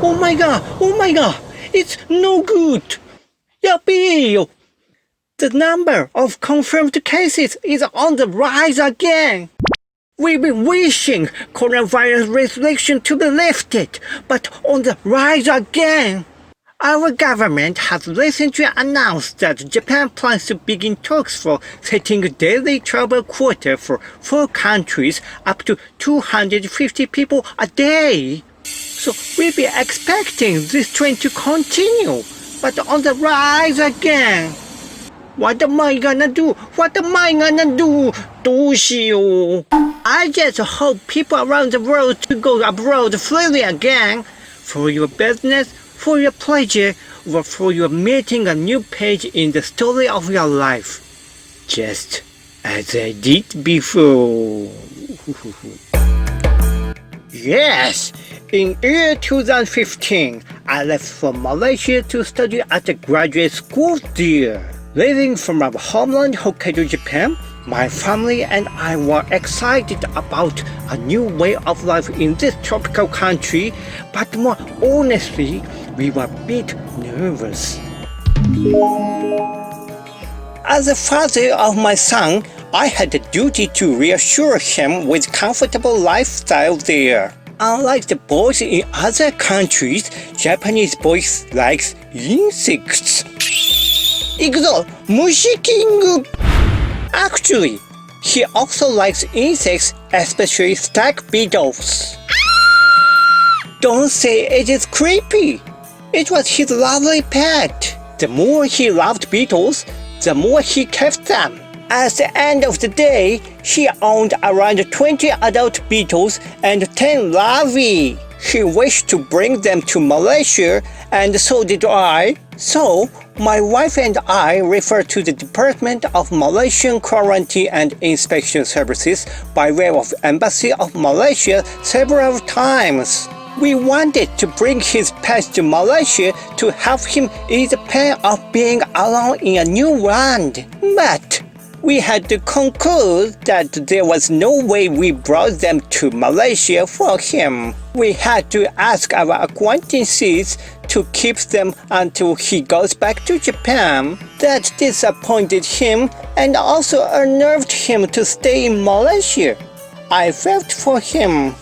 Oh my god, it's no good. Yappy! The number of confirmed cases is on the rise again. We've been wishing coronavirus restriction to be lifted, but on the rise again. Our government has recently announced that Japan plans to begin talks for setting a daily travel quota for 4 countries up to 250 people a day. So we'll be expecting this trend to continue, but on the rise again. What am I gonna do? どうしよう? I just hope people around the world to go abroad freely again. For your business, for your pleasure, or for your meeting a new page in the story of your life. Just as I did before. Yes, in year 2015, I left for Malaysia to study at a graduate school there. Living from our homeland Hokkaido, Japan, my family and I were excited about a new way of life in this tropical country, but more honestly, we were a bit nervous. As a father of my son, I had a duty to reassure him with comfortable lifestyle there. Unlike the boys in other countries, Japanese boys likes insects. 行くぞ、虫キング! Actually, he also likes insects, especially stag beetles. Don't say it is creepy. It was his lovely pet. The more he loved beetles, the more he kept them. At the end of the day, he owned around 20 adult beetles and 10 larvae. He wished to bring them to Malaysia, and so did I. So, my wife and I referred to the Department of Malaysian Quarantine and Inspection Services by way of Embassy of Malaysia several times. We wanted to bring his pet to Malaysia to help him ease the pain of being alone in a new land. But we had to conclude that there was no way we brought them to Malaysia for him. We had to ask our acquaintances to keep them until he goes back to Japan. That disappointed him and also unnerved him to stay in Malaysia. I felt for him.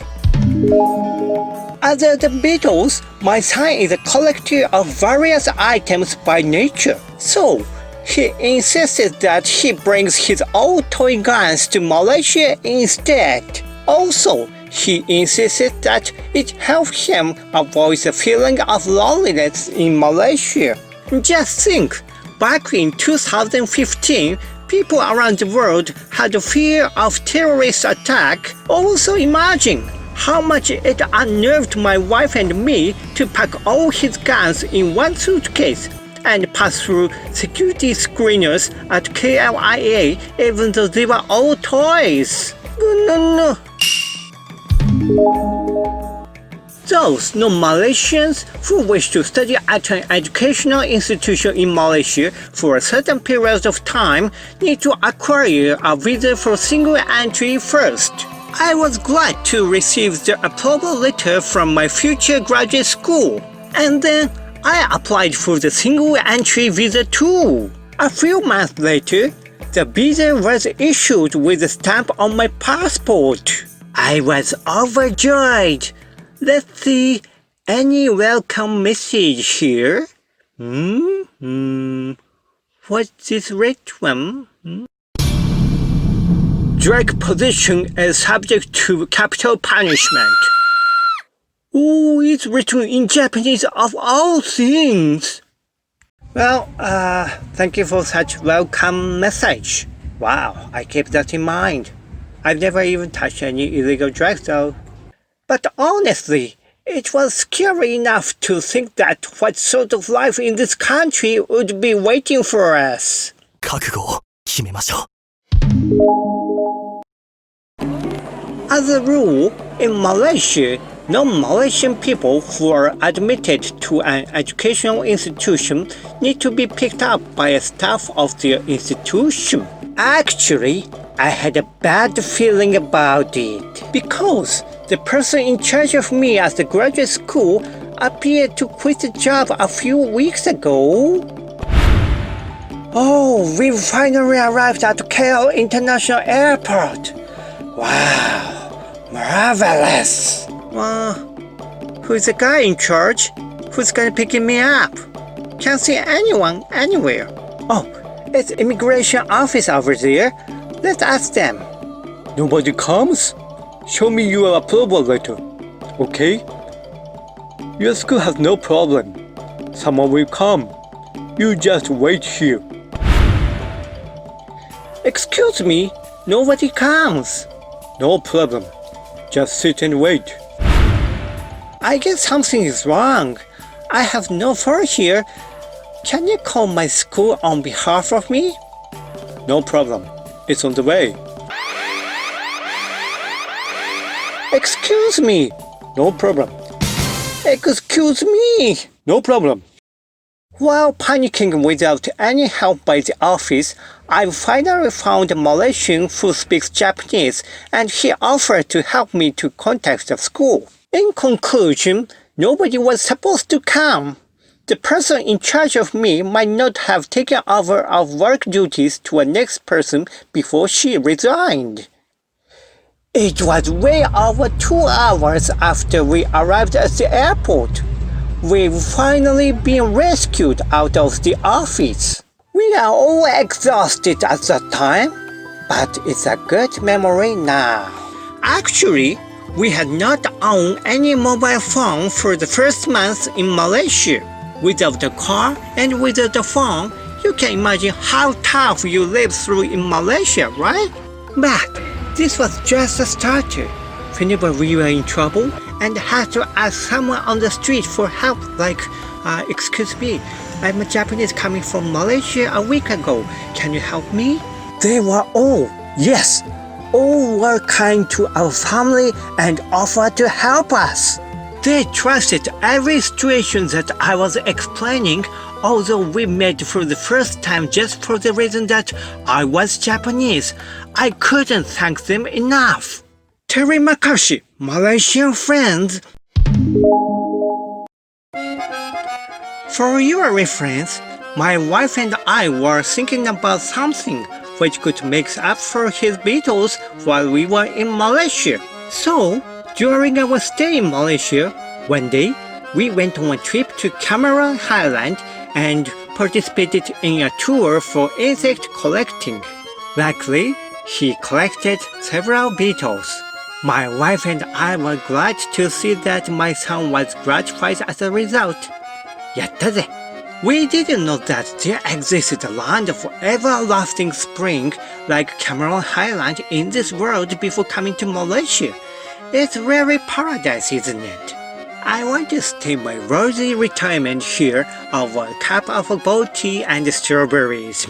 Other than beetles, my son is a collector of various items by nature. So, he insisted that he brings his old toy guns to Malaysia instead. Also, he insisted that it helped him avoid the feeling of loneliness in Malaysia. Just think, back in 2015, people around the world had a fear of terrorist attack. Also imagine how much it unnerved my wife and me to pack all his guns in one suitcase and pass through security screeners at KLIA even though they were all toys. No. Those non-Malaysians who wish to study at an educational institution in Malaysia for a certain period of time need to acquire a visa for single entry first. I was glad to receive the approval letter from my future graduate school, and then I applied for the single entry visa too. A few months later, the visa was issued with a stamp on my passport. I was overjoyed. Let's see, any welcome message here? What's this red one? Drag position is subject to capital punishment. Oh, it's written in Japanese of all things. Well, thank you for such welcome message. Wow, I keep that in mind. I've never even touched any illegal drugs though. But honestly, it was scary enough to think that what sort of life in this country would be waiting for us. 覚悟を決めましょう。 As a rule, in Malaysia, non-Malaysian people who are admitted to an educational institution need to be picked up by a staff of their institution. Actually, I had a bad feeling about it because the person in charge of me at the graduate school appeared to quit the job a few weeks ago. Oh, we finally arrived at KL International Airport. Wow, marvelous. Who's the guy in charge? Who's gonna pick me up? Can't see anyone anywhere. Oh, it's immigration office over there. Let's ask them. Nobody comes? Show me your approval letter, okay? Your school has no problem. Someone will come. You just wait here. Excuse me, nobody comes. No problem. Just sit and wait. I guess something is wrong. I have no phone here. Can you call my school on behalf of me? No problem. It's on the way. Excuse me. No problem. Excuse me. No problem. While panicking without any help by the office, I finally found a Malaysian who speaks Japanese, and he offered to help me to contact the school. In conclusion, nobody was supposed to come. The person in charge of me might not have taken over our work duties to a next person before she resigned. It was way over 2 hours after we arrived at the airport. We've finally been rescued out of the office. We are all exhausted at that time, but it's a good memory now. Actually, we had not owned any mobile phone for the first month in Malaysia. Without the car and without the phone, you can imagine how tough you lived through in Malaysia, right? But this was just a starter. Whenever we were in trouble and had to ask someone on the street for help, like, excuse me, I'm a Japanese coming from Malaysia a week ago. Can you help me? They were all were kind to our family and offered to help us. They trusted every situation that I was explaining, although we met for the first time just for the reason that I was Japanese. I couldn't thank them enough. Terima kasih, Malaysian friends. For your reference, my wife and I were thinking about something which could make up for his beetles while we were in Malaysia. So, during our stay in Malaysia, one day we went on a trip to Cameron Highlands and participated in a tour for insect collecting. Luckily, he collected several beetles. My wife and I were glad to see that my son was gratified as a result. やったぜ! We didn't know that there existed a land of everlasting spring like Cameron Highlands in this world before coming to Malaysia. It's really paradise, isn't it? I want to stay my rosy retirement here over a cup of boiled tea and strawberries.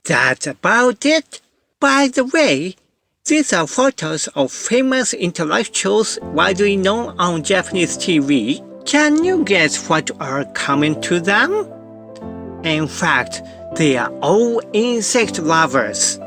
That's about it. By the way, these are photos of famous intellectuals widely known on Japanese TV. Can you guess what are common to them? In fact, they are all insect lovers.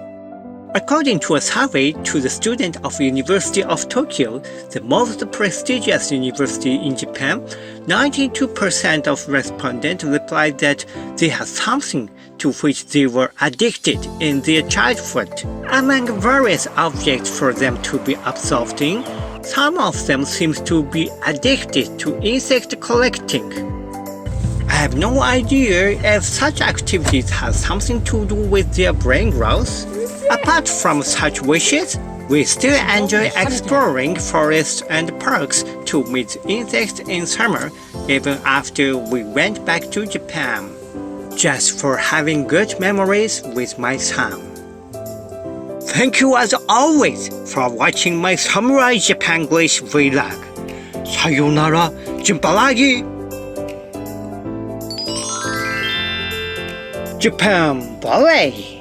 According to a survey to the students of University of Tokyo, the most prestigious university in Japan, 92% of respondents replied that they had something to which they were addicted in their childhood. Among various objects for them to be absorbed in, some of them seem to be addicted to insect collecting. I have no idea if such activities have something to do with their brain growth. Apart from such wishes, we still enjoy exploring forests and parks to meet insects in summer, even after we went back to Japan, just for having good memories with my son. Thank you as always for watching my Samurai Japanglish vlog. Sayonara, jumpa lagi! Japan Ballet!